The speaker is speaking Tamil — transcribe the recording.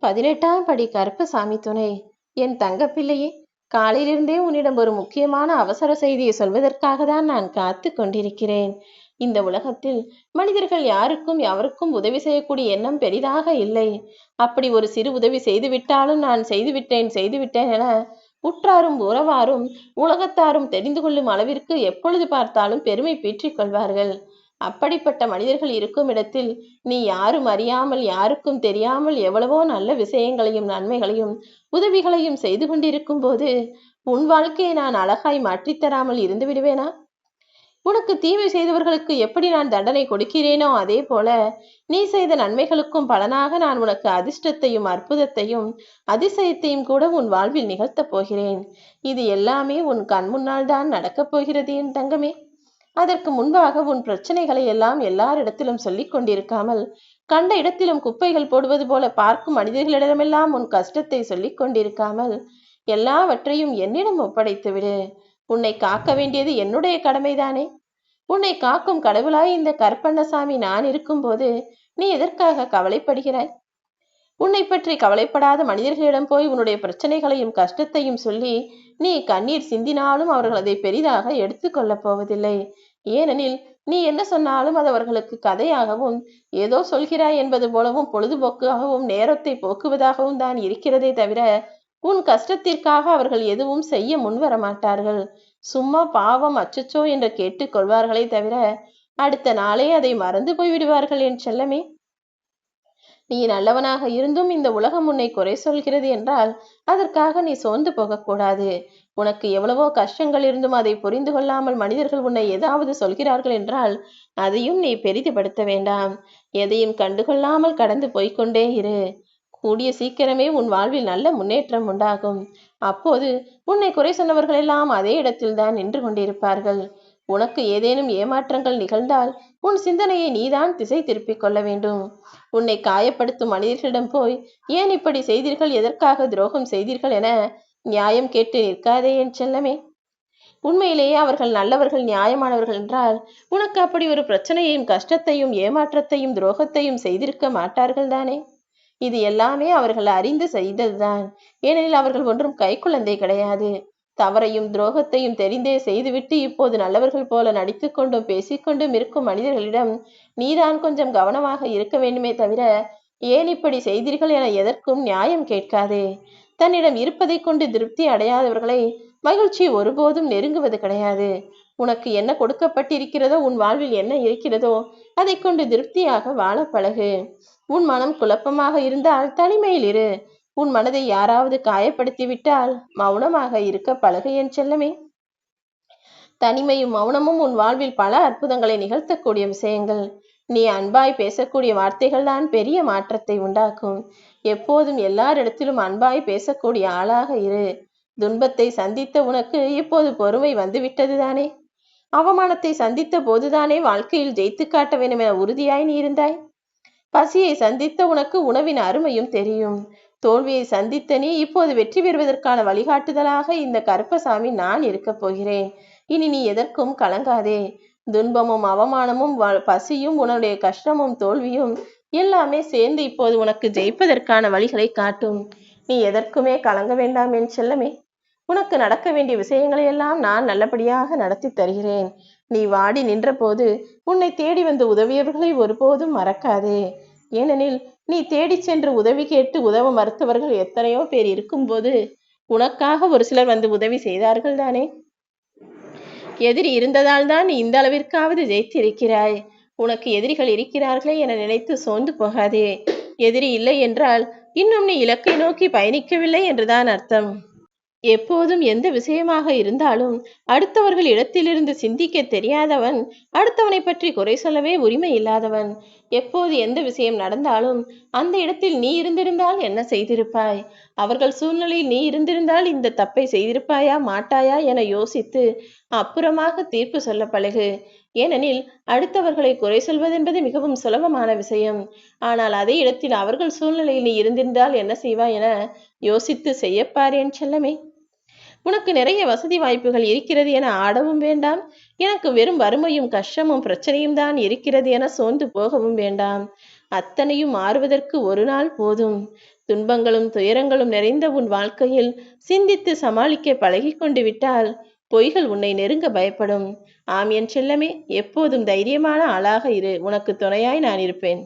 18ஆம் படி கருப்பசாமி துணை. என் தங்கப்பிள்ளையே, காலையிலிருந்தே உன்னிடம் ஒரு முக்கியமான அவசர செய்தியை சொல்வதற்காக தான் நான் காத்து கொண்டிருக்கிறேன். இந்த உலகத்தில் மனிதர்கள் யாருக்கும் எவருக்கும் உதவி செய்யக்கூடிய எண்ணம் பெரிதாக இல்லை. அப்படி ஒரு சிறு உதவி செய்துவிட்டாலும் நான் செய்துவிட்டேன் என உற்றாரும் உறவாரும் உலகத்தாரும் தெரிந்து கொள்ளும் அளவிற்கு எப்பொழுது பார்த்தாலும் பெருமை பீற்றிக் கொள்வார்கள். அப்படிப்பட்ட மனிதர்கள் இருக்கும் இடத்தில் நீ யாரும் அறியாமல் யாருக்கும் தெரியாமல் எவ்வளவோ நல்ல விஷயங்களையும் நன்மைகளையும் உதவிகளையும் செய்து கொண்டிருக்கும் போது உன் வாழ்க்கையை நான் அழகாய் மாற்றித்தராமல் இருந்து விடுவேனா? உனக்கு தீமை செய்தவர்களுக்கு எப்படி நான் தண்டனை கொடுக்கிறேனோ அதே போல நீ செய்த நன்மைகளுக்கும் பலனாக நான் உனக்கு அதிர்ஷ்டத்தையும் அற்புதத்தையும் அதிசயத்தையும் கூட உன் வாழ்வில் நிகழ்த்தப் போகிறேன். இது எல்லாமே உன் கண் முன்னால் தான் நடக்கப் போகிறது என் தங்கமே. அதற்கு முன்பாக உன் பிரச்சனைகளை எல்லாம் எல்லாரிடத்திலும் சொல்லிக் கொண்டிருக்காமல் கண்ட இடத்திலும் குப்பைகள் போடுவது போல பார்க்கும் மனிதர்களிடமெல்லாம் உன் கஷ்டத்தை சொல்லிக் கொண்டிருக்காமல் எல்லாவற்றையும் என்னிடம் ஒப்படைத்து விடு. உன்னை காக்க வேண்டியது என்னுடைய கடமைதானே. உன்னை காக்கும் கடவுளாய் இந்த கருப்பண்ணசாமி நான் இருக்கும்போது நீ எதற்காக கவலைப்படுகிறாய்? உன்னை பற்றி கவலைப்படாத மனிதர்களிடம் போய் உன்னுடைய பிரச்சனைகளையும் கஷ்டத்தையும் சொல்லி நீ கண்ணீர் சிந்தினாலும் அவர்கள் அதை பெரிதாக எடுத்துக்கொள்ளப் போவதில்லை. ஏனெனில் நீ என்ன சொன்னாலும் அது அவர்களுக்கு கதையாகவும் ஏதோ சொல்கிறாய் என்பது போலவும் பொழுதுபோக்காகவும் நேரத்தை போக்குவதாகவும் தான் இருக்கிறதே தவிர உன் கஷ்டத்திற்காக அவர்கள் எதுவும் செய்ய முன்வர மாட்டார்கள். சும்மா பாவம் அச்சச்சோ என்று கேட்டுக்கொள்வார்களே தவிர அடுத்த நாளே அதை மறந்து போய்விடுவார்கள் என் செல்லமே. நீ நல்லவனாக இருந்தும் இந்த உலகம் உன்னை குறை சொல்கிறது என்றால் அதற்காக நீ சோர்ந்து போகக்கூடாது. உனக்கு எவ்வளவோ கஷ்டங்கள் இருந்தும் அதை புரிந்து கொள்ளாமல் மனிதர்கள் உன்னை ஏதாவது சொல்கிறார்கள் என்றால் அதையும் நீ பெரிதுபடுத்த வேண்டாம். எதையும் கண்டுகொள்ளாமல் கடந்து போய்கொண்டே இரு. கூடிய சீக்கிரமே உன் வாழ்வில் நல்ல முன்னேற்றம் உண்டாகும். அப்போது உன்னை குறை சொன்னவர்கள் எல்லாம் அதே இடத்தில்தான் நின்று கொண்டிருப்பார்கள். உனக்கு ஏதேனும் ஏமாற்றங்கள் நிகழ்ந்தால் உன் சிந்தனையை நீதான் திசை திருப்பிக் கொள்ள வேண்டும். உன்னை காயப்படுத்தும் மனிதர்களிடம் போய் ஏன் இப்படி செய்தீர்கள், எதற்காக துரோகம் செய்தீர்கள் என நியாயம் கேட்டு நிற்காதே என் செல்லமே. உண்மையிலேயே அவர்கள் நல்லவர்கள் நியாயமானவர்கள் என்றால் உனக்கு அப்படி ஒரு பிரச்சனையையும் கஷ்டத்தையும் ஏமாற்றத்தையும் துரோகத்தையும் செய்திருக்க மாட்டார்கள் தானே. இது எல்லாமே அவர்கள் அறிந்து செய்ததுதான். ஏனெனில் அவர்கள் ஒன்றும் கைக்குழந்தை கிடையாது. தவறையும் துரோகத்தையும் தெரிந்தே செய்துவிட்டு இப்போது நல்லவர்கள் போல நடித்து கொண்டும் பேசிக்கொண்டும் இருக்கும் மனிதர்களிடம் நீதான் கொஞ்சம் கவனமாக இருக்க வேண்டுமே தவிர ஏன் இப்படி செய்தீர்கள் என எதற்கும் நியாயம் கேட்காதே. தன்னிடம் இருப்பதை கொண்டு திருப்தி அடையாதவர்களை மகிழ்ச்சி ஒருபோதும் நெருங்குவது கிடையாது. உனக்கு என்ன கொடுக்கப்பட்டிருக்கிறதோ, உன் வாழ்வில் என்ன இருக்கிறதோ அதை கொண்டு திருப்தியாக வாழ பழகு. உன் மனம் குழப்பமாக இருந்தால் தனிமையில் இரு. உன் மனதை யாராவது காயப்படுத்தி விட்டால் மௌனமாக இருக்க பழகு என் செல்லமே. தனிமையும் மௌனமும் உன் வாழ்வில் பல அற்புதங்களை நிகழ்த்தக்கூடிய விஷயங்கள். நீ அன்பாய் பேசக்கூடிய வார்த்தைகள் தான் பெரிய மாற்றத்தை உண்டாக்கும். எப்போதும் எல்லாரிடத்திலும் அன்பாய் பேசக்கூடிய ஆளாக இரு. துன்பத்தை சந்தித்த உனக்கு இப்போது பொறுமை வந்துவிட்டது தானே. அவமானத்தை சந்தித்த போதுதானே வாழ்க்கையில் ஜெயித்து காட்ட வேண்டும் என உறுதியாய் நீ இருந்தாய். பசியை சந்தித்த உனக்கு உணவின் அருமையும் தெரியும். தோல்வியை சந்தித்த நீ இப்போது வெற்றி பெறுவதற்கான வழிகாட்டுதலாக இந்த கருப்பசாமி நான் இருக்கப் போகிறேன். இனி நீ எதற்கும் கலங்காதே. துன்பமும் அவமானமும் பசியும் உன்னுடைய கஷ்டமும் தோல்வியும் எல்லாமே சேர்ந்து இப்போது உனக்கு ஜெயிப்பதற்கான வழிகளை காட்டும். நீ எதற்குமே கலங்க வேண்டாம் என் செல்லமே. உனக்கு நடக்க வேண்டிய விஷயங்களை எல்லாம் நான் நல்லபடியாக நடத்தி தருகிறேன். நீ வாடி நின்ற போது உன்னை தேடி வந்து உதவியவர்களை ஒருபோதும் மறக்காதே. ஏனெனில் நீ தேடி சென்று உதவி கேட்டு உதவ மறுத்தவர்கள் எத்தனையோ பேர் இருக்கும்போது உனக்காக ஒரு சிலர் வந்து உதவி செய்தார்கள் தானே. எதிரி இருந்ததால் தான் நீ இந்த அளவிற்காவது ஜெயித்திருக்கிறாய். உனக்கு எதிரிகள் இருக்கிறார்களே என நினைத்து சோர்ந்து போகாதே. எதிரி இல்லை என்றால் இன்னும் நீ இலக்கை நோக்கி பயணிக்கவில்லை என்றுதான் அர்த்தம். எப்போதும் எந்த விஷயமாக இருந்தாலும் அடுத்தவர்கள் இடத்திலிருந்து சிந்திக்க தெரியாதவன் அடுத்தவனை பற்றி குறை சொல்லவே உரிமை இல்லாதவன். எப்போது எந்த விஷயம் நடந்தாலும் அந்த இடத்தில் நீ இருந்திருந்தால் என்ன செய்திருப்பாய், அவர்கள் சூழ்நிலையில் நீ இருந்திருந்தால் இந்த தப்பை செய்திருப்பாயா மாட்டாயா என யோசித்து அப்புறமாக தீர்ப்பு சொல்ல பழகு. ஏனெனில் அடுத்தவர்களை குறை சொல்வதென்பது மிகவும் சுலபமான விஷயம். ஆனால் அதே இடத்தில் அவர்கள் சூழ்நிலையில் நீ இருந்திருந்தால் என்ன செய்வாய் என யோசித்து செய்யப்பார் என் செல்லமே. உனக்கு நிறைய வசதி வாய்ப்புகள் இருக்கிறது என ஆடவும் வேண்டாம். எனக்கு வெறும் வறுமையும் கஷ்டமும் பிரச்சனையும் தான் இருக்கிறது என சோர்ந்து போகவும் வேண்டாம். அத்தனையும் மாறுவதற்கு ஒரு நாள் போதும். துன்பங்களும் துயரங்களும் நிறைந்த உன் வாழ்க்கையில் சிந்தித்து சமாளிக்க பழகி கொண்டு விட்டால் பொய்கள் உன்னை நெருங்க பயப்படும். ஆம் என் செல்லமே, எப்போதும் தைரியமான ஆளாக இரு. உனக்கு துணையாய் நான் இருப்பேன்.